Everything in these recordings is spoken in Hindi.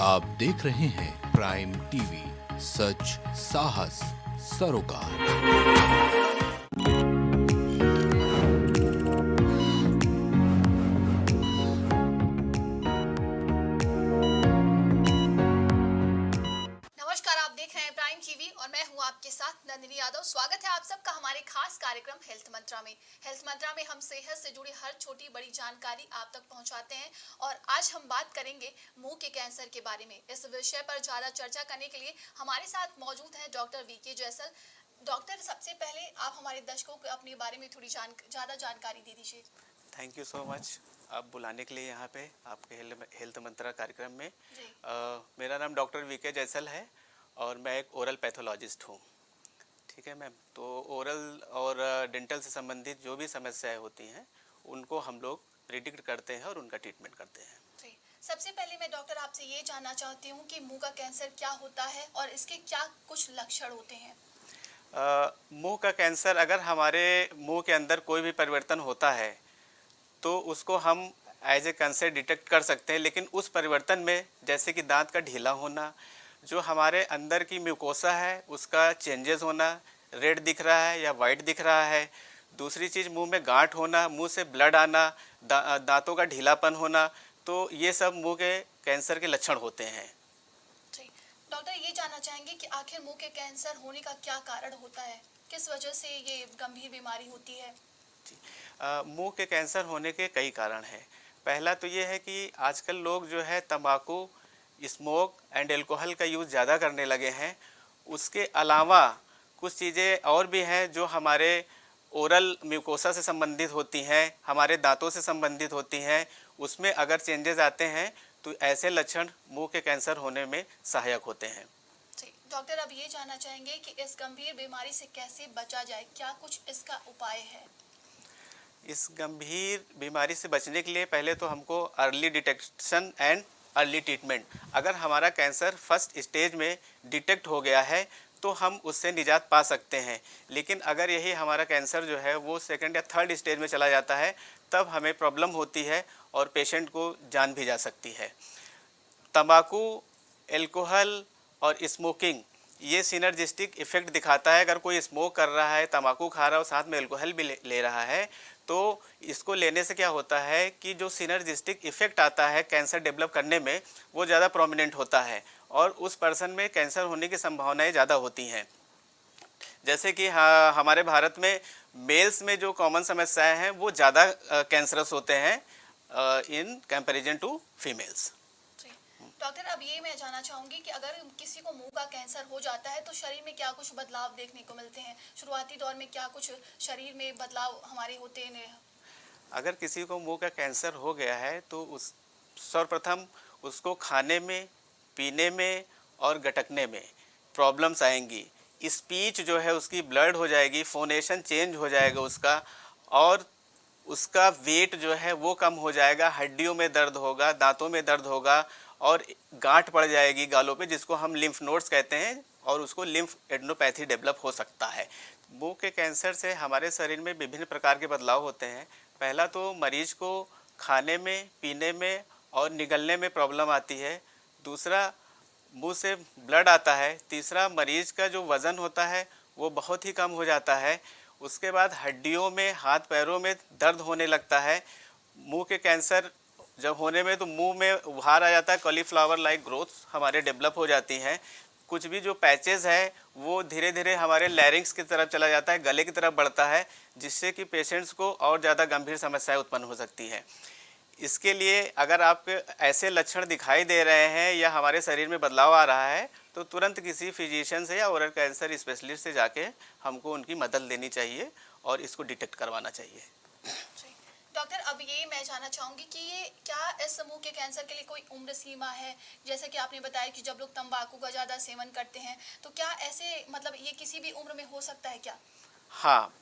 आप देख रहे हैं प्राइम टीवी, सच साहस सरोकार। नमस्कार, आप देख रहे हैं प्राइम टीवी और मैं हूं आपके साथ नंदिनी यादव। स्वागत है आप सबका हमारे खास कार्यक्रम हेल्थ मंत्रा में। हेल्थ मंत्रा में हम सेहत से जुड़ी हर छोटी बड़ी जानकारी आप तक पहुंचाते हैं और आज हम बात करेंगे मुंह के कैंसर के बारे में। इस विषय पर ज्यादा चर्चा करने के लिए हमारे साथ मौजूद हैं डॉक्टर वीके जैसल। डॉक्टर, सबसे पहले आप हमारे दर्शकों को अपने बारे में थोड़ी ज्यादा जानकारी दे दीजिए। थैंक यू सो मच आप बुलाने के लिए यहाँ पे आपके हेल्थ मंत्रा कार्यक्रम में। मेरा नाम डॉक्टर वीके जैसल है और मैं एक ओरल पैथोलॉजिस्ट हूँ। ठीक है मैम, तो ओरल और डेंटल से संबंधित जो भी समस्याएं होती हैं उनको हम लोग प्रिडिक्ट करते हैं और उनका ट्रीटमेंट करते हैं। जी, सबसे पहले मैं डॉक्टर आपसे ये जानना चाहती हूँ कि मुंह का कैंसर क्या होता है और इसके क्या कुछ लक्षण होते हैं। मुंह का कैंसर, अगर हमारे मुंह के अंदर कोई भी परिवर्तन होता है तो उसको हम एज ए कैंसर डिटेक्ट कर सकते हैं, लेकिन उस परिवर्तन में जैसे कि दांत का ढीला होना, जो हमारे अंदर की म्यूकोसा है उसका चेंजेस होना, रेड दिख रहा है या वाइट दिख रहा है। दूसरी चीज़, मुंह में गांठ होना, मुंह से ब्लड आना, दांतों का ढीलापन होना, तो ये सब मुंह के कैंसर के लक्षण होते हैं। जी, डॉक्टर ये जानना चाहेंगे कि आखिर मुंह के कैंसर होने का क्या कारण होता है, किस वजह से ये गंभीर बीमारी होती है। मुंह के कैंसर होने के कई कारण हैं। पहला तो ये है कि आजकल लोग जो है तंबाकू, स्मोक एंड एल्कोहल का यूज़ ज़्यादा करने लगे हैं। उसके अलावा कुछ चीज़ें और भी हैं जो हमारे ओरल म्यूकोसा से संबंधित होती हैं, हमारे दांतों से संबंधित होती हैं। उसमें अगर चेंजेस आते हैं तो ऐसे लक्षण मुंह के कैंसर होने में सहायक होते हैं। जी, डॉक्टर अब ये जानना चाहेंगे कि इस गंभीर बीमारी से कैसे बचा जाए, क्या कुछ इसका उपाय है। इस गंभीर बीमारी से बचने के लिए पहले तो हमको early detection and early treatment, अगर हमारा कैंसर फर्स्ट स्टेज में डिटेक्ट हो गया है तो हम उससे निजात पा सकते हैं। लेकिन अगर यही हमारा कैंसर जो है वो सेकंड या थर्ड स्टेज में चला जाता है तब हमें प्रॉब्लम होती है और पेशेंट को जान भी जा सकती है। तंबाकू, एल्कोहल और स्मोकिंग ये सिनर्जिस्टिक इफ़ेक्ट दिखाता है। अगर कोई स्मोक कर रहा है, तंबाकू खा रहा है और साथ में एल्कोहल भी ले रहा है तो इसको लेने से क्या होता है कि जो सिनर्जिस्टिक इफ़ेक्ट आता है कैंसर डेवलप करने में वो ज़्यादा प्रोमिनेंट होता है और उस पर्सन में कैंसर होने की संभावनाएं ज़्यादा होती हैं। जैसे कि हमारे भारत में मेल्स में जो कॉमन समस्याएं हैं वो ज़्यादा कैंसरस होते हैं in comparison to females. Doctor अब ये मैं जानना चाहूँगी कि अगर किसी को मुंह का कैंसर हो जाता है तो शरीर में क्या कुछ बदलाव देखने को मिलते हैं। शुरुआती दौर में क्या कुछ शरीर में बदलाव हमारे होते हैं। अगर किसी को मुंह का कैंसर हो गया है तो उस सर्वप्रथम उसको खाने में, पीने में और गटकने में प्रॉब्लम्स आएंगी। स्पीच जो है उसकी ब्लर्ड हो जाएगी, फोनेशन चेंज हो जाएगा उसका, और उसका वेट जो है वो कम हो जाएगा। हड्डियों में दर्द होगा, दांतों में दर्द होगा और गांठ पड़ जाएगी गालों पे, जिसको हम लिम्फ नोड्स कहते हैं, और उसको लिम्फ एडनोपैथी डेवलप हो सकता है। मुंह के कैंसर से हमारे शरीर में विभिन्न प्रकार के बदलाव होते हैं। पहला तो मरीज को खाने में, पीने में और निगलने में प्रॉब्लम आती है। दूसरा, मुंह से ब्लड आता है। तीसरा, मरीज का जो वज़न होता है वो बहुत ही कम हो जाता है। उसके बाद हड्डियों में, हाथ पैरों में दर्द होने लगता है। मुंह के कैंसर जब होने में तो मुंह में उभार आ जाता है, कॉलीफ्लावर लाइक ग्रोथ हमारे डेवलप हो जाती हैं। कुछ भी जो पैचेस है वो धीरे धीरे हमारे लैरिंग्स की तरफ चला जाता है, गले की तरफ बढ़ता है, जिससे कि पेशेंट्स को और ज़्यादा गंभीर समस्याएं उत्पन्न हो सकती हैं। इसके लिए अगर आपके ऐसे लक्षण दिखाई दे रहे हैं या हमारे शरीर में बदलाव आ रहा है तो तुरंत किसी फिजिशियन से या ओरल कैंसर स्पेशलिस्ट से जाके हमको उनकी मदद लेनी चाहिए और इसको डिटेक्ट करवाना चाहिए। डॉक्टर अब ये मैं जानना चाहूँगी कि ये क्या इस मुंह के कैंसर के लिए कोई उम्र सीमा है। जैसे कि आपने बताया कि जब लोग तंबाकू का ज़्यादा सेवन करते हैं तो क्या ऐसे मतलब ये किसी भी उम्र में हो सकता है क्या। हाँ,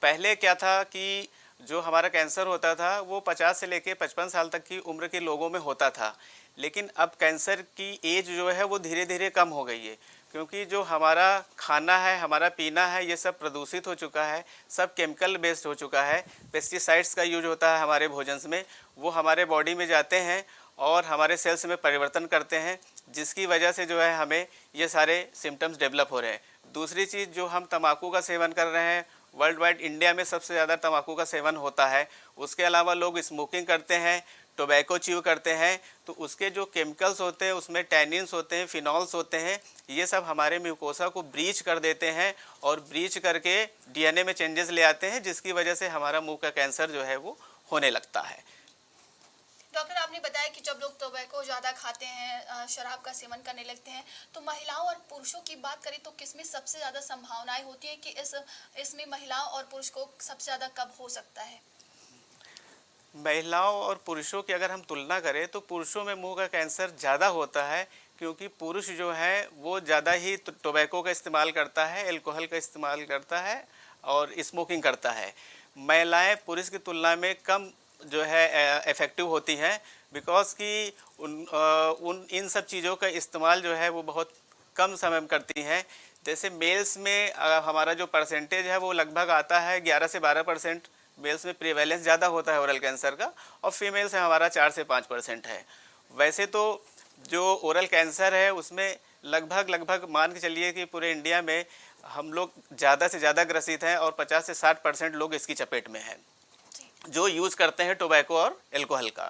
पहले क्या था कि जो हमारा कैंसर होता था वो 50 से लेके 55 साल तक की उम्र के लोगों में होता था, लेकिन अब कैंसर की एज जो है वो धीरे धीरे कम हो गई है, क्योंकि जो हमारा खाना है, हमारा पीना है, ये सब प्रदूषित हो चुका है, सब केमिकल बेस्ड हो चुका है। पेस्टिसाइड्स का यूज होता है हमारे भोजन में, वो हमारे बॉडी में जाते हैं और हमारे सेल्स में परिवर्तन करते हैं, जिसकी वजह से जो है हमें ये सारे सिम्टम्स डेवलप हो रहे हैं। दूसरी चीज़, जो हम तंबाकू का सेवन कर रहे हैं, वर्ल्ड वाइड इंडिया में सबसे ज़्यादा तंबाकू का सेवन होता है। उसके अलावा लोग स्मोकिंग करते हैं, टोबैको च्यू करते हैं, तो उसके जो केमिकल्स होते हैं उसमें टैनिन्स होते हैं, फिनॉल्स होते हैं, ये सब हमारे म्यूकोसा को ब्रीच कर देते हैं और ब्रीच करके डीएनए में चेंजेस ले आते हैं, जिसकी वजह से हमारा मुंह का कैंसर जो है वो होने लगता है। डॉक्टर, आपने बताया कि जब लोग टोबैको ज़्यादा खाते हैं, शराब का सेवन करने लगते हैं, तो महिलाओं और पुरुषों की बात करें तो किसमें सबसे ज़्यादा संभावनाएं होती है कि इसमें महिलाओं और पुरुष को सबसे ज़्यादा कब हो सकता है? महिलाओं और पुरुषों की अगर हम तुलना करें तो पुरुषों में मुंह का कैंसर ज़्यादा होता है, क्योंकि पुरुष जो है वो ज़्यादा ही टोबैको का इस्तेमाल करता है, अल्कोहल का इस्तेमाल करता है और स्मोकिंग करता है। महिलाएं पुरुष की तुलना में कम जो है इफ़ेक्टिव होती हैं, बिकॉज कि इन सब चीज़ों का इस्तेमाल जो है वो बहुत कम समय में करती हैं। जैसे मेल्स में हमारा जो परसेंटेज है वो लगभग आता है 11 से 12%, मेल्स में प्रीवेलेंस ज़्यादा होता है ओरल कैंसर का, और फीमेल्स में हमारा 4 से 5% है। वैसे तो जो ओरल कैंसर है उसमें लगभग मान के चलिए कि पूरे इंडिया में हम लोग ज़्यादा से ज़्यादा ग्रसित हैं और 50 से 60% लोग इसकी चपेट में हैं जो यूज़ करते हैं टोबैको और अल्कोहल का।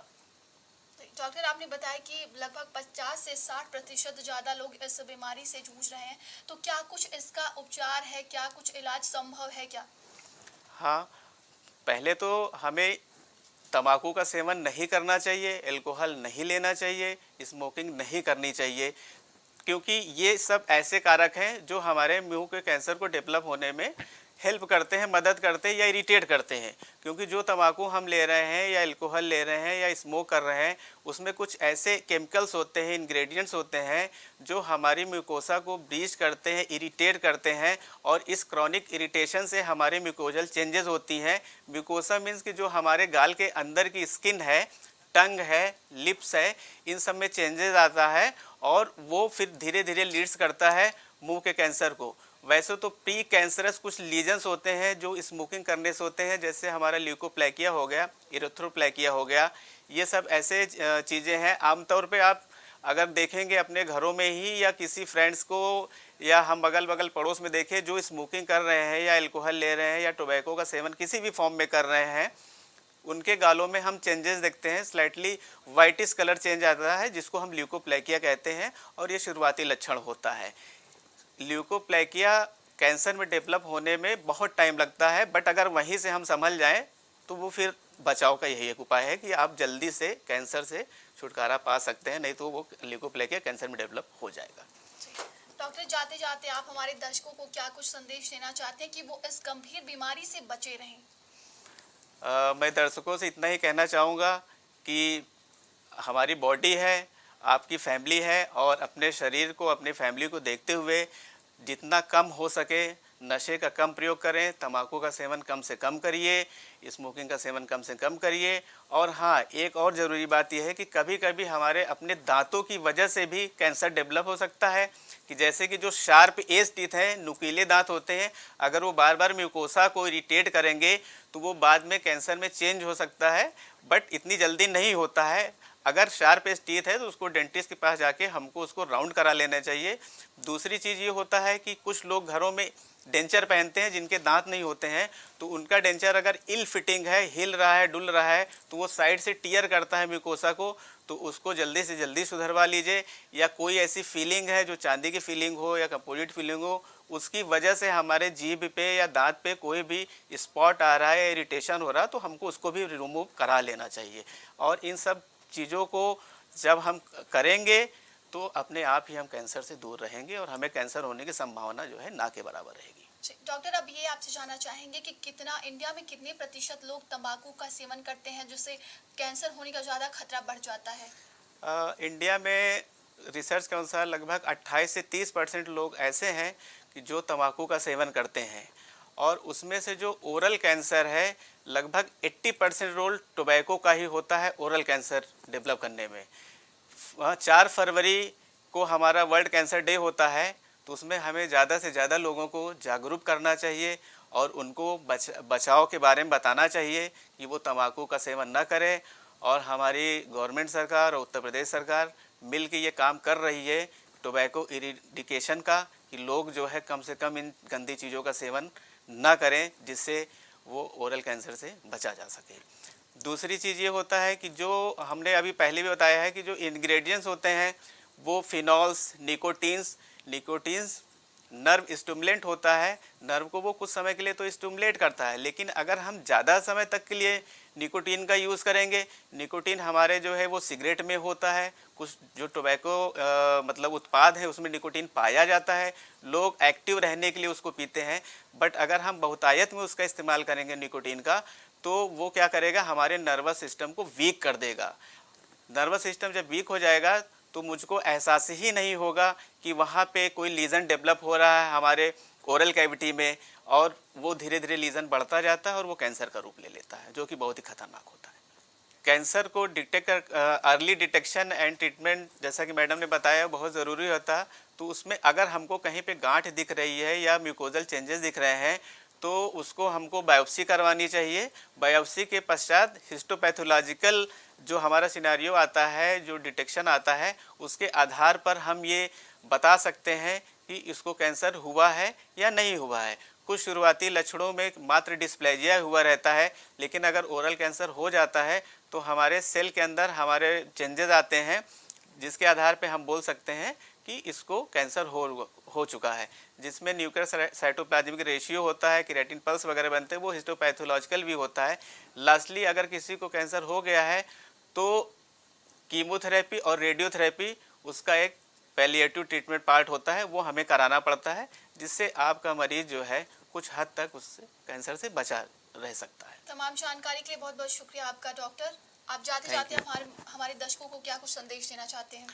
डॉक्टर, आपने बताया कि लगभग 50 से 60% ज़्यादा लोग इस बीमारी से जूझ रहे हैं, तो क्या कुछ इसका उपचार है, क्या कुछ इलाज संभव है क्या? हाँ, पहले तो हमें तंबाकू का सेवन नहीं करना चाहिए, अल्कोहल नहीं लेना चाहिए, स्मोकिंग नहीं करनी चाहिए, क्योंकि ये सब ऐसे कारक हैं जो हमारे मुंह के कैंसर को डेवलप होने में हेल्प करते हैं, मदद करते हैं या इरिटेट करते हैं। क्योंकि जो तंबाकू हम ले रहे हैं या अल्कोहल ले रहे हैं या स्मोक कर रहे हैं, उसमें कुछ ऐसे केमिकल्स होते हैं, इंग्रेडिएंट्स होते हैं जो हमारी म्यूकोसा को ब्रीच करते हैं, इरिटेट करते हैं, और इस क्रॉनिक इरिटेशन से हमारे म्यूकोजल चेंजेस होती हैं। म्यूकोसा मीन्स कि जो हमारे गाल के अंदर की स्किन है, टंग है, लिप्स है, इन सब में चेंजेस आता है और वो फिर धीरे धीरे लीड्स करता है मुंह के कैंसर को। वैसे तो प्री कैंसरस कुछ लीजन्स होते हैं जो स्मोकिंग करने से होते हैं, जैसे हमारा ल्यूकोप्लेकिया हो गया, इरेथ्रोप्लेकिया हो गया, ये सब ऐसे चीज़ें हैं। आमतौर पे आप अगर देखेंगे अपने घरों में ही या किसी फ्रेंड्स को या हम बगल पड़ोस में देखें जो स्मोकिंग कर रहे हैं या अल्कोहल ले रहे हैं या टोबैको का सेवन किसी भी फॉर्म में कर रहे हैं, उनके गालों में हम चेंजेस देखते हैं, स्लाइटली वाइटिश कलर चेंज आता है, जिसको हम ल्यूकोप्लेकिया कहते हैं, और ये शुरुआती लक्षण होता है। ल्यूकोप्लेकिया कैंसर में डेवलप होने में बहुत टाइम लगता है, बट अगर वहीं से हम संभल जाएं तो वो फिर बचाव का यही एक उपाय है कि आप जल्दी से कैंसर से छुटकारा पा सकते हैं, नहीं तो वो ल्यूकोप्लेकिया कैंसर में डेवलप हो जाएगा। डॉक्टर, जाते जाते आप हमारे दर्शकों को क्या कुछ संदेश देना चाहते हैं कि वो इस गंभीर बीमारी से बचे रहें? मैं दर्शकों से इतना ही कहना चाहूँगा कि हमारी बॉडी है, आपकी फैमिली है, और अपने शरीर को, अपनी फैमिली को देखते हुए जितना कम हो सके नशे का कम प्रयोग करें, तंबाकू का सेवन कम से कम करिए, स्मोकिंग का सेवन कम से कम करिए। और हाँ, एक और ज़रूरी बात यह है कि कभी कभी हमारे अपने दांतों की वजह से भी कैंसर डेवलप हो सकता है, कि जैसे कि जो शार्प एज टीथ हैं, नुकीले दांत होते हैं, अगर वो बार बार म्यूकोसा को इरिटेट करेंगे तो वो बाद में कैंसर में चेंज हो सकता है, बट इतनी जल्दी नहीं होता है। अगर शार्प एज टीथ है तो उसको डेंटिस्ट के पास जाके हमको उसको राउंड करा लेना चाहिए। दूसरी चीज़ ये होता है कि कुछ लोग घरों में डेंचर पहनते हैं जिनके दांत नहीं होते हैं, तो उनका डेंचर अगर इल फिटिंग है, हिल रहा है, डुल रहा है, तो वो साइड से टियर करता है म्यूकोसा को, तो उसको जल्दी से जल्दी सुधरवा लीजिए। या कोई ऐसी फीलिंग है जो चांदी की फीलिंग हो या कंपोजिट फीलिंग हो, उसकी वजह से हमारे जीभ पे या दांत पे कोई भी स्पॉट आ रहा है या इरिटेशन हो रहा है, तो हमको उसको भी रिमूव करा लेना चाहिए। और इन सब चीज़ों को जब हम करेंगे तो अपने आप ही हम कैंसर से दूर रहेंगे और हमें कैंसर होने की संभावना जो है ना के बराबर रहेगी। डॉक्टर, अब ये आपसे जानना चाहेंगे कि इंडिया में कितने प्रतिशत लोग तंबाकू का सेवन करते हैं जिससे कैंसर होने का ज़्यादा खतरा बढ़ जाता है? इंडिया में रिसर्च के अनुसार लगभग 28 से 30% लोग ऐसे हैं कि जो तंबाकू का सेवन करते हैं, और उसमें से जो ओरल कैंसर है लगभग 80% रोल टोबैको का ही होता है ओरल कैंसर डेवलप करने में। 4 फरवरी को हमारा वर्ल्ड कैंसर डे होता है, तो उसमें हमें ज़्यादा से ज़्यादा लोगों को जागरूक करना चाहिए और उनको बचाव के बारे में बताना चाहिए कि वो तंबाकू का सेवन न करें। और हमारी गवर्नमेंट सरकार और उत्तर प्रदेश सरकार मिल के ये काम कर रही है टोबैको इरेडिकेशन का, कि लोग जो है कम से कम इन गंदी चीज़ों का सेवन ना करें, जिससे वो ओरल कैंसर से बचा जा सके। दूसरी चीज़ ये होता है कि जो हमने अभी पहले भी बताया है कि जो इंग्रेडिएंट्स होते हैं वो फिनॉल्स, निकोटीन्स नर्व स्टिमुलेंट होता है। नर्व को वो कुछ समय के लिए तो स्टिमुलेट करता है, लेकिन अगर हम ज़्यादा समय तक के लिए निकोटीन का यूज़ करेंगे, निकोटीन हमारे जो है वो सिगरेट में होता है, कुछ जो टोबैको मतलब उत्पाद है उसमें निकोटीन पाया जाता है, लोग एक्टिव रहने के लिए उसको पीते हैं। बट अगर हम बहुतायत में उसका इस्तेमाल करेंगे निकोटीन का, तो वो क्या करेगा, हमारे नर्वस सिस्टम को वीक कर देगा। नर्वस सिस्टम जब वीक हो जाएगा तो मुझको एहसास ही नहीं होगा कि वहाँ पे कोई लीजन डेवलप हो रहा है हमारे ओरल कैविटी में, और वो धीरे धीरे लीजन बढ़ता जाता है और वो कैंसर का रूप ले लेता है, जो कि बहुत ही खतरनाक होता है। कैंसर को अर्ली डिटेक्शन एंड ट्रीटमेंट, जैसा कि मैडम ने बताया, बहुत ज़रूरी होता है। तो उसमें अगर हमको कहीं पे गांठ दिख रही है या म्यूकोजल चेंजेस दिख रहे हैं तो उसको हमको बायोप्सी करवानी चाहिए। बायोप्सी के पश्चात हिस्टोपैथोलॉजिकल जो हमारा सिनेरियो आता है, जो डिटेक्शन आता है, उसके आधार पर हम ये बता सकते हैं कि इसको कैंसर हुआ है या नहीं हुआ है। कुछ शुरुआती लक्षणों में मात्र डिस्प्लेजिया हुआ रहता है, लेकिन अगर ओरल कैंसर हो जाता है तो हमारे सेल के अंदर हमारे चेंजेस आते हैं, जिसके आधार पे हम बोल सकते हैं कि इसको कैंसर हो चुका है, जिसमें न्यूक्लियर साइटोप्लाज्मिक रेशियो होता है, केराटिन पल्स वगैरह बनते हैं, वो हिस्टोपैथोलॉजिकल भी होता है। लास्टली अगर किसी को कैंसर हो गया है तो कीमोथेरेपी और रेडियोथेरेपी उसका एक पैलिएटिव ट्रीटमेंट पार्ट होता है, वो हमें कराना पड़ता है, जिससे आपका मरीज जो है कुछ हद तक उससे कैंसर से बचा रह सकता है। तमाम जानकारी के लिए बहुत बहुत शुक्रिया आपका डॉक्टर। आप जाते जाते हमारे दर्शकों को क्या कुछ संदेश देना चाहते हैं?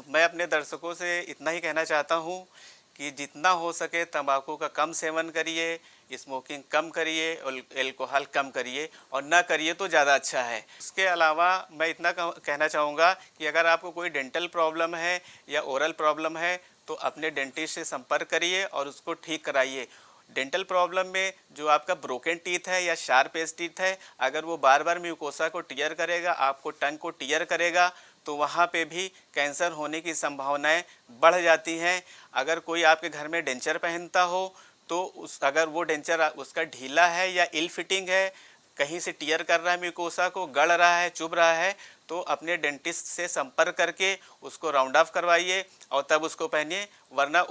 मैं अपने दर्शकों से इतना ही कहना चाहता हूँ कि जितना हो सके तंबाकू का कम सेवन करिए, स्मोकिंग कम करिए और एल्कोहल कम करिए, और ना करिए तो ज़्यादा अच्छा है। उसके अलावा मैं इतना कहना चाहूँगा कि अगर आपको कोई डेंटल प्रॉब्लम है या ओरल प्रॉब्लम है तो अपने डेंटिस्ट से संपर्क करिए और उसको ठीक कराइए। डेंटल प्रॉब्लम में जो आपका ब्रोकन टीथ है या शार्प एज टीथ है, अगर वो बार बार म्यूकोसा को टियर करेगा, आपको टंग को टियर करेगा, तो वहाँ पे भी कैंसर होने की संभावनाएं बढ़ जाती हैं। अगर कोई आपके घर में डेंचर पहनता हो तो अगर वो डेंचर उसका ढीला है या इल फिटिंग है, कहीं से टियर कर रहा है, म्यूकोसा को गड़ रहा है, चुभ रहा है, तो अपने डेंटिस्ट से संपर्क करके उसको राउंड ऑफ करवाइए और तब उसको पहनिए, वरना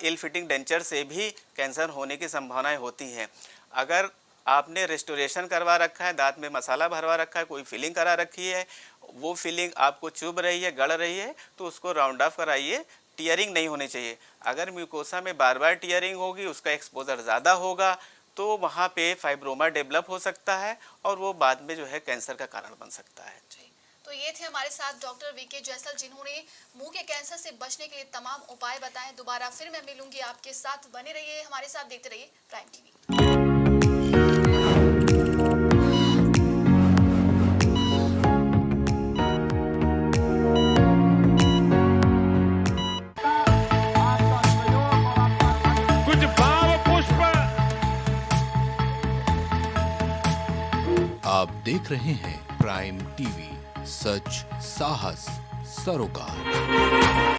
इल फिटिंग डेंचर से भी कैंसर होने की संभावनाएं होती हैं। अगर आपने रेस्टोरेशन करवा रखा है, दांत में मसाला भरवा रखा है, कोई फिलिंग करा रखी है, वो फिलिंग आपको चुभ रही है, गड़ रही है, तो उसको राउंड ऑफ कराइए। टियरिंग नहीं होनी चाहिए। अगर म्यूकोसा में बार बार टियरिंग होगी, उसका एक्सपोजर ज़्यादा होगा, तो वहाँ पे फाइब्रोमा डेवलप हो सकता है और वो बाद में जो है कैंसर का कारण बन सकता है। तो ये थे हमारे साथ डॉक्टर वीके जैसल, जिन्होंने मुंह के कैंसर से बचने के लिए तमाम उपाय बताएं। दोबारा फिर मैं मिलूंगी आपके साथ, बने रहिए हमारे साथ, देखते रहिए प्राइम टीवी। कुछ भाव पुष्प। आप देख रहे हैं प्राइम टीवी, सच साहस सरोकार।